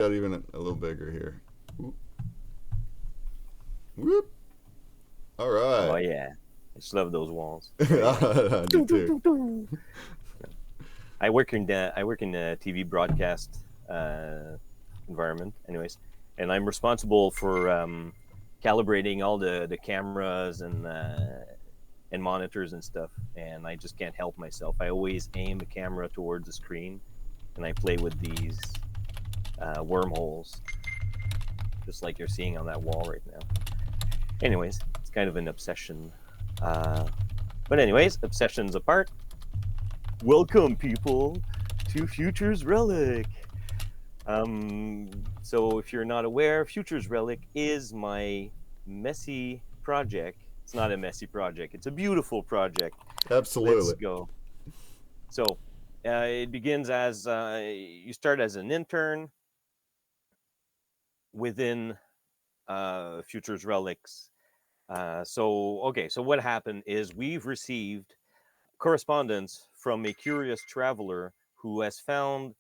Got even a little bigger here. Whoop. All Oh right. yeah, I just love those walls. Oh yeah. I do too. I work in the TV broadcast uh, environment, anyways, and I'm responsible for calibrating all the cameras and monitors and stuff. And I just can't help myself. I always aim the camera towards the screen, and I play with these wormholes, just like you're seeing on that wall right now. Anyways, it's kind of an obsession. Uh, but anyways, obsessions apart. Welcome, people, to Future's Relic. So if you're not aware, Future's Relic is my messy project. It's not a messy project. It's a beautiful project. Let's Absolutely. go. So it begins as you start as an intern within Future's Relics. So what happened is we've received correspondence from a curious traveler who has found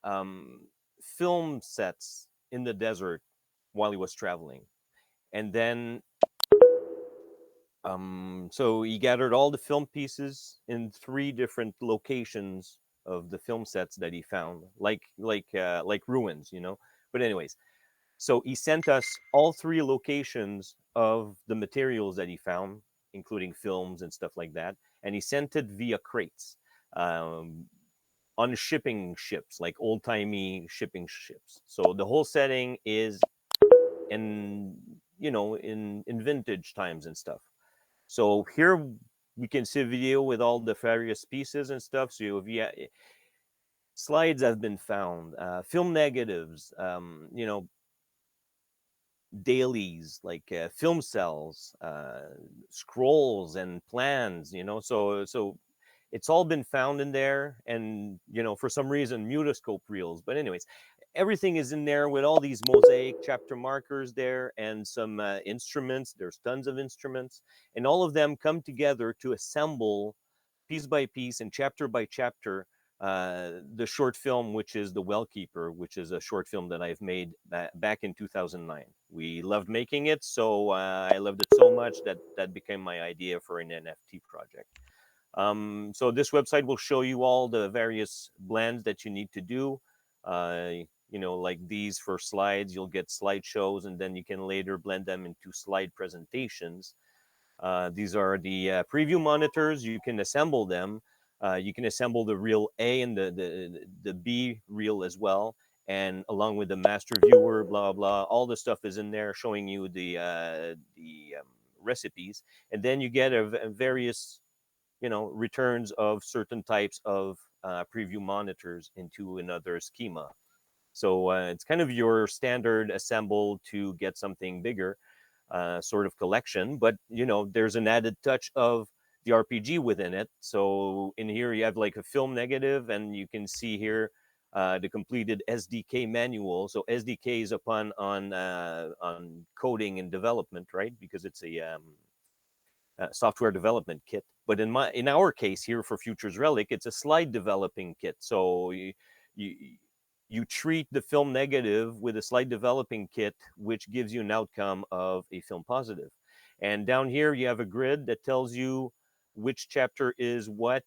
um, film sets in the desert while he was traveling. And then, so he gathered all the film pieces in three different locations of the film sets that he found, like ruins, you know. But anyways, so he sent us all three locations of the materials that he found, including films and stuff like that, and he sent it via crates. Um, on shipping ships, like old timey shipping ships. So the whole setting is in in vintage times and stuff. So here we can see a video with all the various pieces and stuff. So via slides have been found, film negatives, dailies like film cells, scrolls, and plans. So it's all been found in there, and for some reason mutoscope reels. But anyways, everything is in there with all these mosaic chapter markers there, and some instruments. There's tons of instruments, and all of them come together to assemble piece by piece and chapter by chapter the short film, which is The Wellkeeper, which is a short film that I've made back in 2009. We loved making it, so I loved it so much that that became my idea for an NFT project. So this website will show you all the various blends that you need to do. Uh, like these for slides, you'll get slideshows, and then you can later blend them into slide presentations. These are the preview monitors. You can assemble them. You can assemble the reel A and the B reel as well, and along with the master viewer, blah blah. All the stuff is in there, showing you the recipes, and then you get a various returns of certain types of preview monitors into another schema. So it's kind of your standard assemble to get something bigger sort of collection, but there's an added touch of the RPG within it. So in here you have like a film negative, and you can see here the completed SDK manual. So SDK is upon on coding and development, right? Because it's a software development kit. But in our case here for Futures Relic, it's a slide developing kit. So you you treat the film negative with a slide developing kit, which gives you an outcome of a film positive. And down here you have a grid that tells you which chapter is what.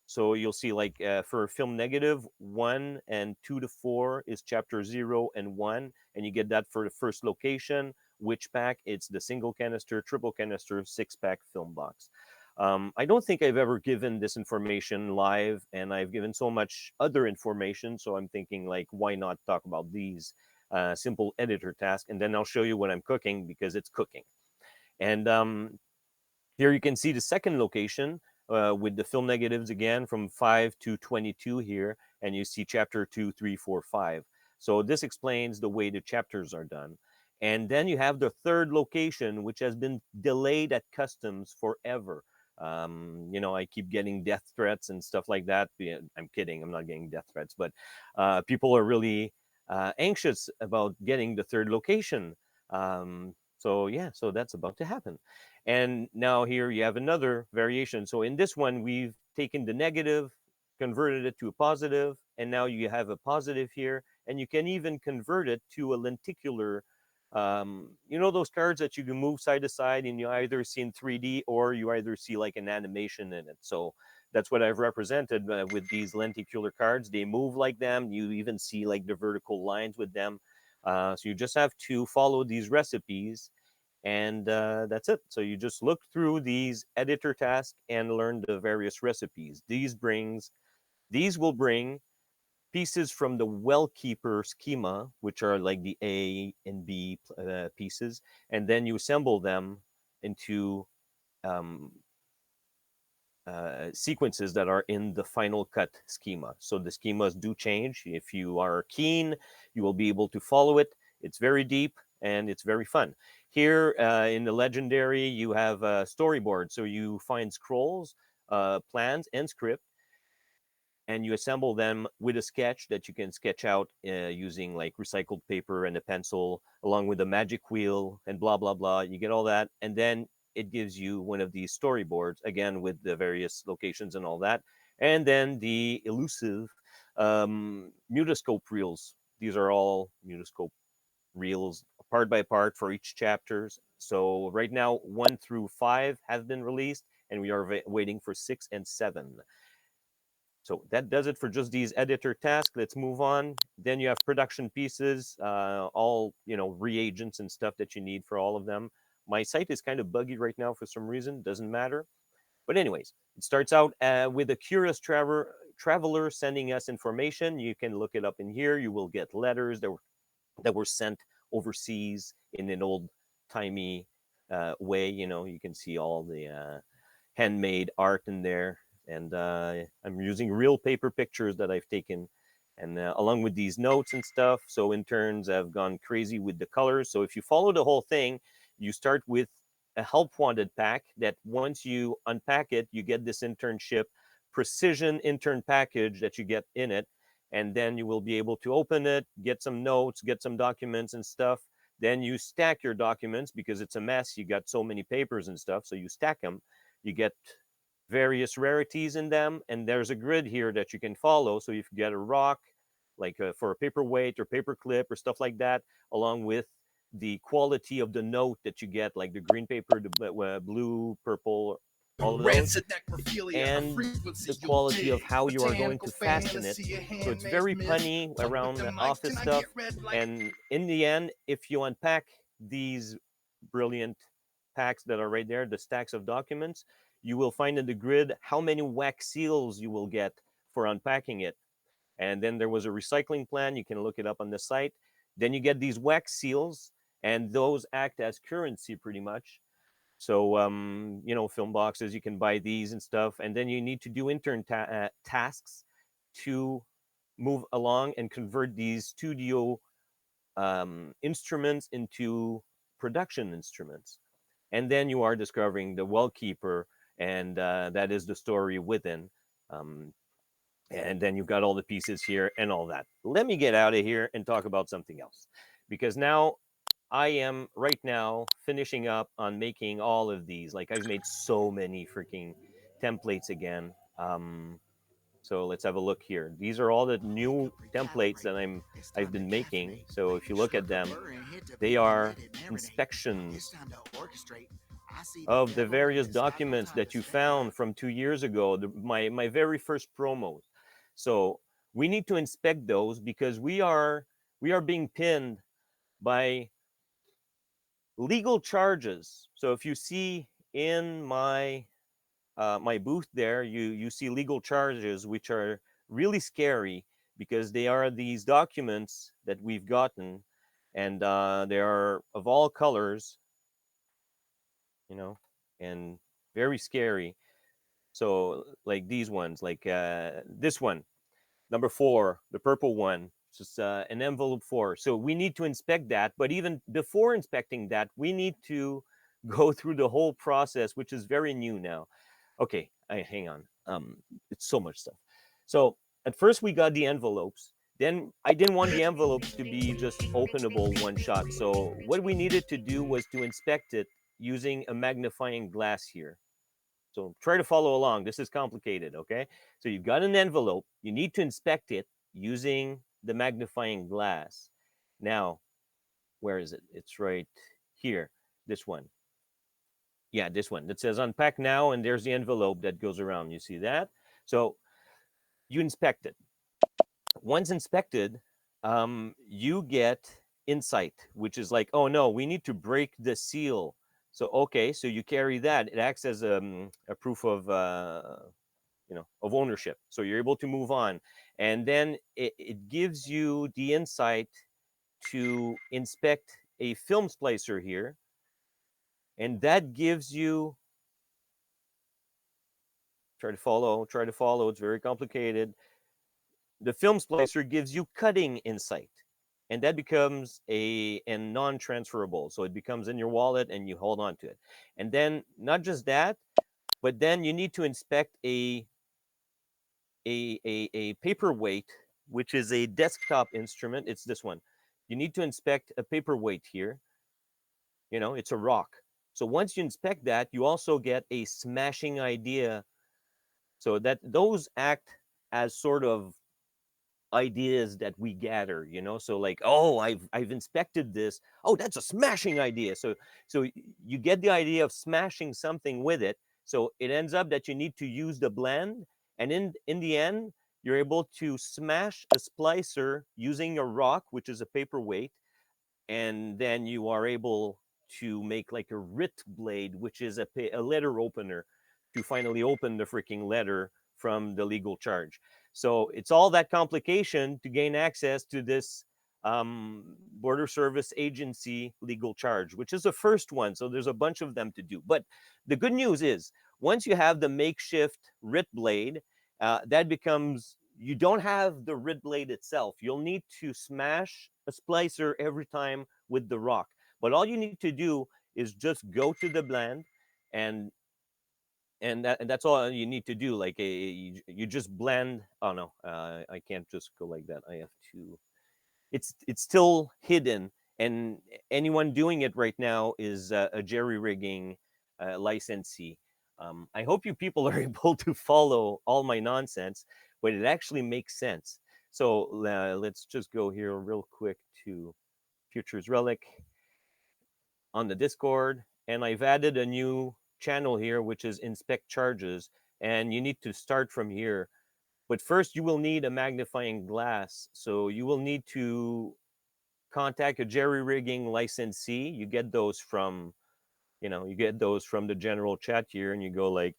So you'll see like for film negative, 1 and 2 to 4 is chapter 0 and 1, and you get that for the first location. Which pack? It's the single canister, triple canister, 6-pack film box. I don't think I've ever given this information live, and I've given so much other information. So I'm thinking, like, why not talk about these simple editor tasks? And then I'll show you what I'm cooking, because it's cooking. And here you can see the second location with the film negatives again from 5 to 22 here, and you see chapter 2, 3, 4, 5. So this explains the way the chapters are done. And then you have the third location, which has been delayed at customs forever. I keep getting death threats and stuff like that. Yeah, I'm kidding. I'm not getting death threats, but people are really anxious about getting the third location. So yeah, so that's about to happen. And now here you have another variation. So in this one, we've taken the negative, converted it to a positive, and now you have a positive here, and you can even convert it to a lenticular. You know those cards that you can move side to side, and you either see in 3D or you either see like an animation in it. So that's what I've represented with these lenticular cards. They move like them. You even see like the vertical lines with them. So you just have to follow these recipes, and that's it. So you just look through these editor tasks and learn the various recipes. These will bring pieces from the Wellkeeper schema, which are like the A and B pieces, and then you assemble them into um, sequences that are in the Final Cut schema. So the schemas do change. If you are keen, you will be able to follow it. It's very deep and it's very fun. Here in the Legendary, you have a storyboard. So you find scrolls, plans, and script, and you assemble them with a sketch that you can sketch out using like recycled paper and a pencil, along with a magic wheel and blah blah blah. You get all that, and then it gives you one of these storyboards again with the various locations and all that, and then the elusive mutascope reels. These are all mutascope reels, part by part for each chapters. So right now 1 through 5 have been released, and we are waiting for 6 and 7. So that does it for just these editor tasks. Let's move on. Then you have production pieces, all reagents and stuff that you need for all of them. My site is kind of buggy right now for some reason. Doesn't matter. But anyways, it starts out with a curious traveler sending us information. You can look it up in here. You will get letters that were sent overseas in an old timey way. You can see all the handmade art in there, and I'm using real paper pictures that I've taken, and along with these notes and stuff. So interns have gone crazy with the colors. So if you follow the whole thing, you start with a help wanted pack that once you unpack it, you get this internship precision intern package that you get in it, and then you will be able to open it, get some notes, get some documents and stuff. Then you stack your documents because it's a mess. You got so many papers and stuff, so you stack them. You get various rarities in them, and there's a grid here that you can follow. So if you get a rock, like for a paperweight or paper clip or stuff like that, along with the quality of the note that you get, like the green paper, the blue, purple, all of those, and the quality of how you are going to fasten it. So it's very punny around office stuff. And in the end, if you unpack these brilliant packs that are right there, the stacks of documents, you will find in the grid how many wax seals you will get for unpacking it. And then there was a recycling plan. You can look it up on the site. Then you get these wax seals, and those act as currency pretty much. So, film boxes, you can buy these and stuff. And then you need to do intern tasks to move along and convert these studio instruments into production instruments. And then you are discovering the Wellkeeper, and that is the story within. Um, and then you've got all the pieces here and all that. Let me get out of here and talk about something else, because now I am right now finishing up on making all of these. Like, I've made so many freaking templates again. So let's have a look here. These are all the new templates that I've been making. So if you look at them, they are inspections of the various documents that you found from 2 years ago, my very first promos. So we need to inspect those because we are being pinned by legal charges. So if you see in my booth there, you see legal charges, which are really scary because they are these documents that we've gotten, and they are of all colors, and very scary. So like these ones, like this one, number 4, the purple one, just an envelope 4. So we need to inspect that. But even before inspecting that, we need to go through the whole process, which is very new now. Okay, hang on. It's so much stuff. So at first we got the envelopes. Then I didn't want the envelopes to be just openable one shot. So what we needed to do was to inspect it using a magnifying glass here. So try to follow along. This is complicated, okay? So you've got an envelope. You need to inspect it using the magnifying glass. Now, where is it? It's right here. This one. Yeah, this one that says unpack now, and there's the envelope that goes around. You see that? So you inspect it. Once inspected, you get insight, which is like, oh no, we need to break the seal. So okay, so you carry that. It acts as a proof of of ownership. So you're able to move on, and then it gives you the insight to inspect a film splicer here, and that gives you try to follow. It's very complicated. The film splicer gives you cutting insight, and that becomes a and non-transferable, so it becomes in your wallet and you hold on to it. And then not just that, but then you need to inspect a paperweight, which is a desktop instrument. It's this one. You need to inspect a paperweight here. It's a rock. So once you inspect that, you also get a smashing idea. So that those act as sort of ideas that we gather, so like, oh, I've inspected this. Oh, that's a smashing idea. So you get the idea of smashing something with it. So it ends up that you need to use the blend, and in the end, you're able to smash a splicer using a rock, which is a paperweight, and then you are able to make like a writ blade, which is a letter opener, to finally open the freaking letter from the legal charge. So it's all that complication to gain access to this border service agency legal charge, which is the first one. So there's a bunch of them to do. But the good news is, once you have the makeshift writ blade, that becomes, you don't have the writ blade itself. You'll need to smash a splicer every time with the rock. But all you need to do is just go to the blend, and that's all you need to do. Like you just blend. Oh no, I can't just go like that. I have to. It's still hidden, and anyone doing it right now is a jerry rigging licensee. I hope you people are able to follow all my nonsense, but it actually makes sense. So let's just go here real quick to Futures Relic on the Discord, and I've added a new channel here, which is inspect charges, and you need to start from here. But first, you will need a magnifying glass. So you will need to contact a jerry rigging licensee. You get those from, the general chat here, and you go like,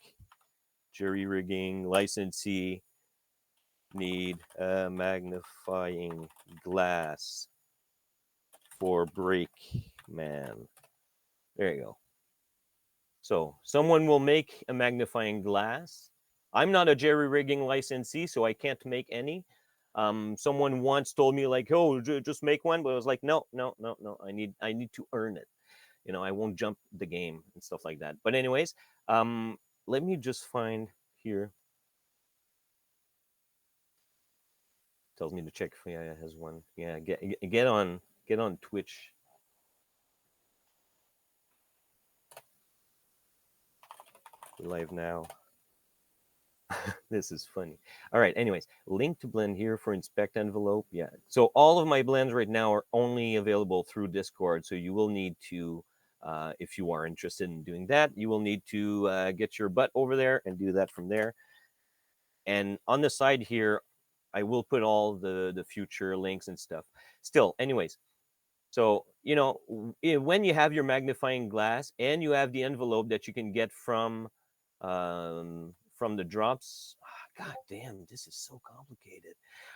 jerry rigging licensee, need a magnifying glass for Brakeman. There you go. So someone will make a magnifying glass. I'm not a jerry rigging licensee, so I can't make any. Someone once told me like, "Oh, just make one," but I was like, "No, no, no, no. I need to earn it. I won't jump the game and stuff like that." But anyways, let me just find here. Tells me to check if it has one. Yeah, get on Twitch. We're live now. This is funny. All right. Anyways, link to blend here for inspect envelope. Yeah. So all of my blends right now are only available through Discord. So you will need to, if you are interested in doing that, you will need to get your butt over there and do that from there. And on the side here, I will put all the future links and stuff. Still, anyways. So, when you have your magnifying glass and you have the envelope that you can get from the drops. God damn, this is so complicated.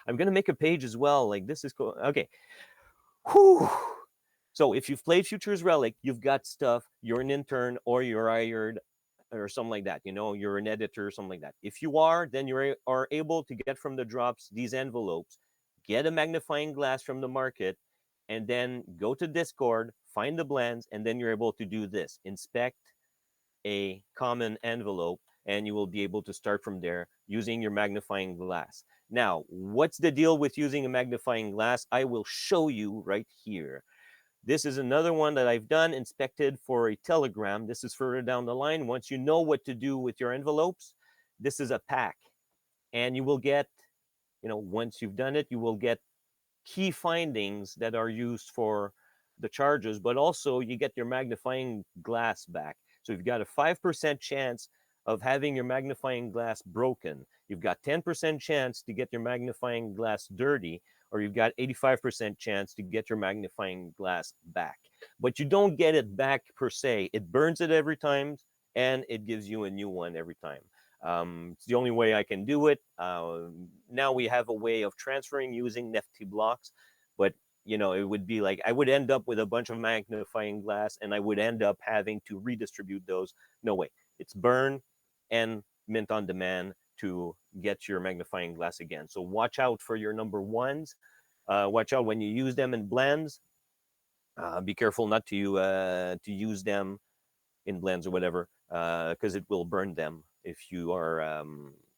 I'm gonna make a page as well. Like, this is cool. Okay. Whew. So if you've played Futures Relic, you've got stuff. You're an intern or you're hired or something like that. You're an editor or something like that. If you are, then you are able to get from the drops these envelopes, get a magnifying glass from the market, and then go to Discord, find the blends, and then you're able to do this: inspect a common envelope, and you will be able to start from there using your magnifying glass. Now, what's the deal with using a magnifying glass? I will show you right here. This is another one that I've done, inspected for a telegram. This is further down the line. Once you know what to do with your envelopes, this is a pack. And you will get, once you've done it, you will get key findings that are used for the charges, but also you get your magnifying glass back. So you've got a 5% chance of having your magnifying glass broken. You've got 10% chance to get your magnifying glass dirty, or you've got 85% chance to get your magnifying glass back. But you don't get it back per se. It burns it every time, and it gives you a new one every time. It's the only way I can do it. Now we have a way of transferring using NFT blocks, but it would be like I would end up with a bunch of magnifying glass, and I would end up having to redistribute those. No way. It's burn and mint on demand to get your magnifying glass again. So watch out for your number ones. Watch out when you use them in blends. Be careful not to use them in blends or whatever, because it will burn them if you are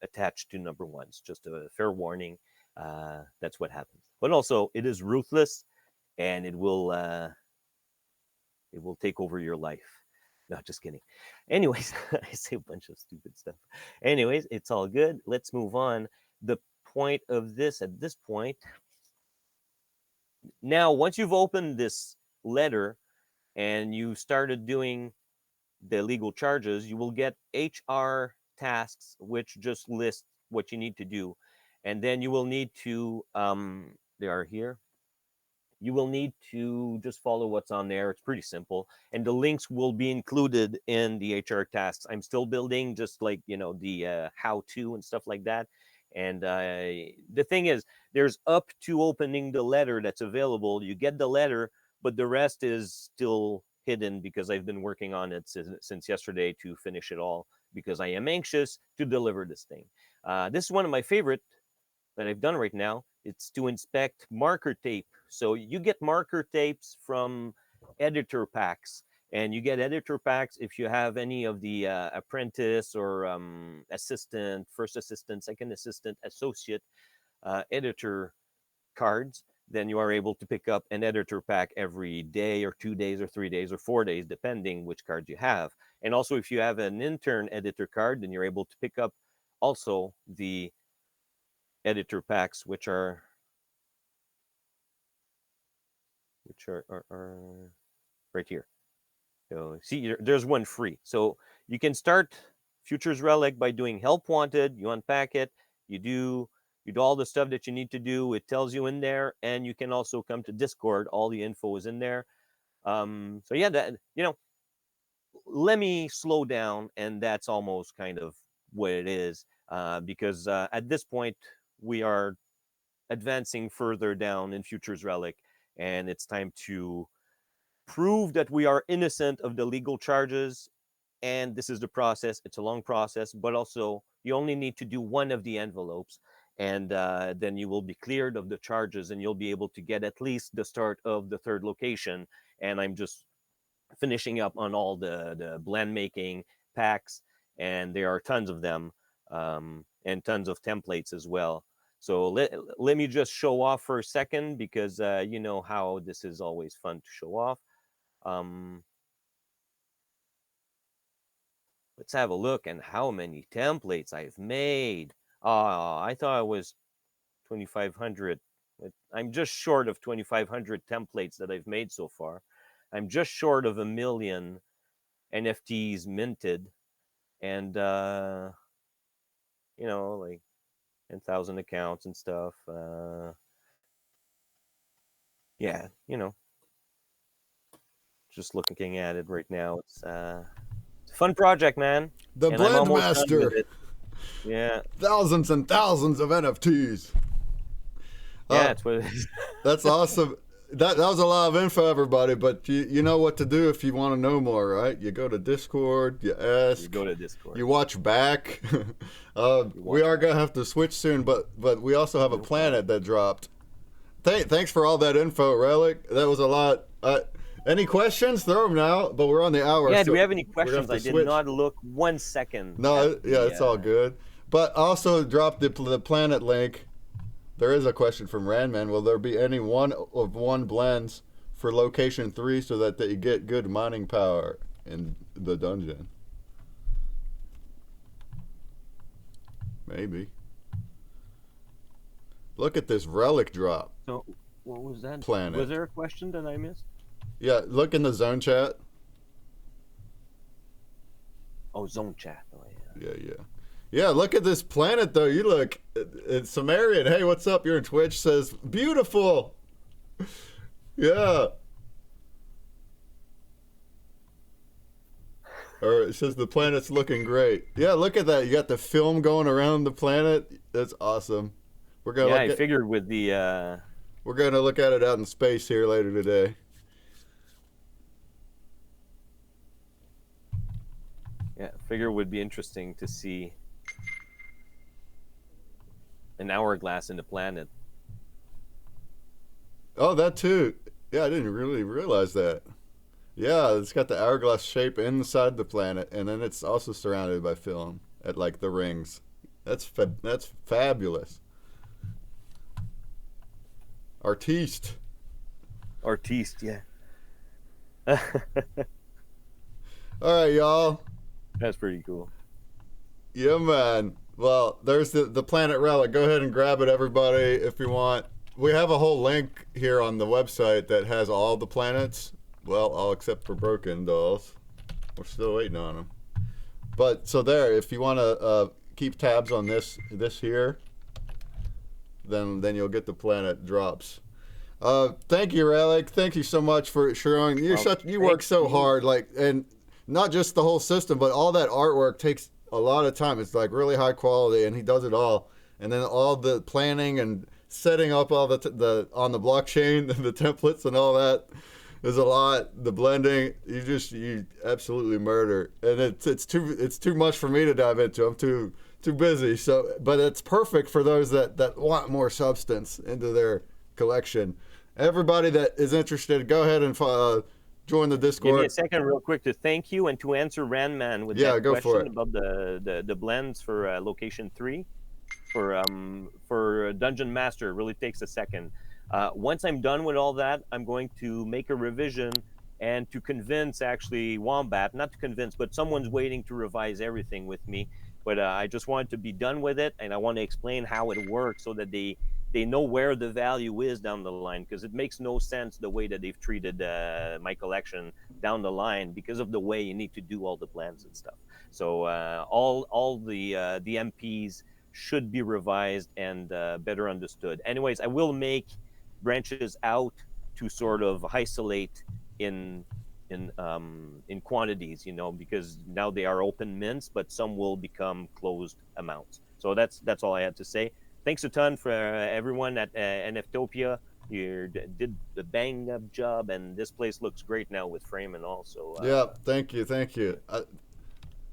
attached to number ones. Just a fair warning. That's what happens. But also, it is ruthless, and it will take over your life. No, just kidding. Anyways, I say a bunch of stupid stuff. Anyways, it's all good. Let's move on. The point of this at this point. Now, once you've opened this letter and you started doing the legal charges, you will get HR tasks, which just list what you need to do. And then you will need to, they are here. You will need to just follow what's on there. It's pretty simple. And the links will be included in the HR tasks. I'm still building just like, the how-to and stuff like that. And the thing is, there's up to opening the letter that's available. You get the letter, but the rest is still hidden because I've been working on it since yesterday to finish it all because I am anxious to deliver this thing. This is one of my favorite that I've done right now. It's to inspect marker tape. So you get marker tapes from editor packs, and you get editor packs if you have any of the apprentice or assistant, first assistant, second assistant, associate editor cards. Then you are able to pick up an editor pack every day or 2 days or 3 days or 4 days, depending which card you have. And also, if you have an intern editor card, then you're able to pick up also the editor packs, which are right here. So see, there's one free. So you can start Futures Relic by doing Help Wanted. You unpack it. You do all the stuff that you need to do. It tells you in there, and you can also come to Discord. All the info is in there. So yeah, that let me slow down, and that's almost kind of what it is, because at this point we are advancing further down in Futures Relic, and it's time to prove that we are innocent of the legal charges. And this is the process. It's a long process, but also you only need to do one of the envelopes, and then you will be cleared of the charges, and you'll be able to get at least the start of the third location. And I'm just finishing up on all the blend making packs, and there are tons of them, and tons of templates as well. So let me just show off for a second, because you know how this is always fun to show off. Let's have a look at how many templates I've made. I thought it was 2,500. I'm just short of 2,500 templates that I've made so far. I'm just short of 1 million NFTs minted, and like 10,000 accounts and stuff. Yeah, just looking at it right now. It's a fun project, man. The and Blend I'm almost done Master. with it. Yeah. Thousands and thousands of NFTs. Yeah, that's what it is. That's awesome. That was a lot of info, everybody, but you know what to do if you want to know more, right? You go to Discord, you ask. You go to Discord. You watch back. We are going to have to switch soon, but we also have a planet that dropped. Thanks for all that info, Relic. That was a lot. Any questions? Throw them now, but we're on the hour. Yeah, so do we have any questions? I did not look 1 second. No, yeah, it's all good. But also drop the planet link. There is a question from Randman. Will there be any one blends for location 3 so that they get good mining power in the dungeon? Maybe. Look at this Relic drop. So What was that? planet. Was there a question that I missed? Yeah, look in the zone chat. Oh, zone chat. Oh, yeah. Yeah. Yeah, look at this planet, though. You look, it's Sumerian. Hey, what's up? You're in Twitch. Says, beautiful. Yeah. Or it says the planet's looking great. Yeah, look at that. You got the film going around the planet. That's awesome. We're gonna I figured with the we're gonna look at it out in space here later today. figure would be interesting to see an hourglass in the planet. Oh, that too. Yeah, I didn't really realize that. Yeah, it's got the hourglass shape inside the planet, and then it's also surrounded by film at like the rings. That's fabulous. Artiste. Yeah. All right, y'all. That's pretty cool. Yeah, man. Well, there's the Planet Relic. Go ahead and grab it, everybody, if you want. We have a whole link here on the website that has all the planets. Well, all except for Broken Dolls. We're still waiting on them. But so there, if you want to keep tabs on this here, then you'll get the planet drops. Thank you, Relic. Thank you so much for showing. You work so hard, like, and not just the whole system, but all that artwork takes a lot of time. It's like really high quality, and he does it all. And then all the planning and setting up all the on the blockchain, the templates and all that is a lot. The blending, you absolutely murder, and it's too much for me to dive into. I'm too busy. So, but it's perfect for those that want more substance into their collection. Everybody that is interested, go ahead and join the Discord. Give me a second real quick to thank you and to answer Randman with that go question for it. about the blends for location 3 for Dungeon Master. It really takes a second. Once I'm done with all that, I'm going to make a revision and to convince actually Wombat, not to convince, but someone's waiting to revise everything with me. But I just wanted to be done with it, and I want to explain how it works so that they know where the value is down the line, because it makes no sense the way that they've treated my collection down the line because of the way you need to do all the plans and stuff. So all the MPs should be revised and better understood. Anyways, I will make branches out to sort of isolate in quantities, because now they are open mints, but some will become closed amounts. So that's all I had to say. Thanks a ton for everyone at NFTOPIA. You did the bang up job, and this place looks great now with frame and all. So yeah, thank you.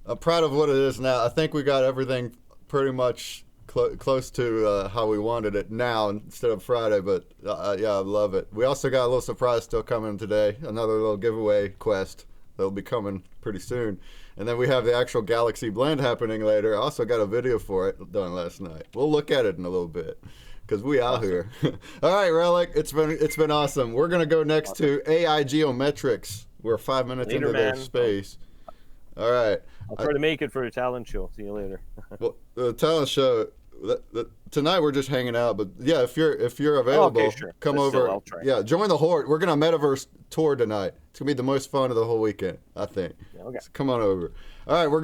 I'm proud of what it is now. I think we got everything pretty much close to how we wanted it now instead of Friday, but yeah, I love it. We also got a little surprise still coming today, another little giveaway quest that'll be coming pretty soon. And then we have the actual Galaxy Blend happening later. I also got a video for it done last night. We'll look at it in a little bit because we out here. All right, Relic, it's been awesome. We're gonna go next to AI Geometrics. We're 5 minutes into their space. All right. I'll try to make it for a talent show. See you later. Well, the talent show tonight we're just hanging out, but yeah, if you're available, okay, sure. Come over. I'll try. Yeah, join the horde. We're gonna Metaverse tour tonight. It's gonna be the most fun of the whole weekend, I think. Okay. So come on over. All right, we're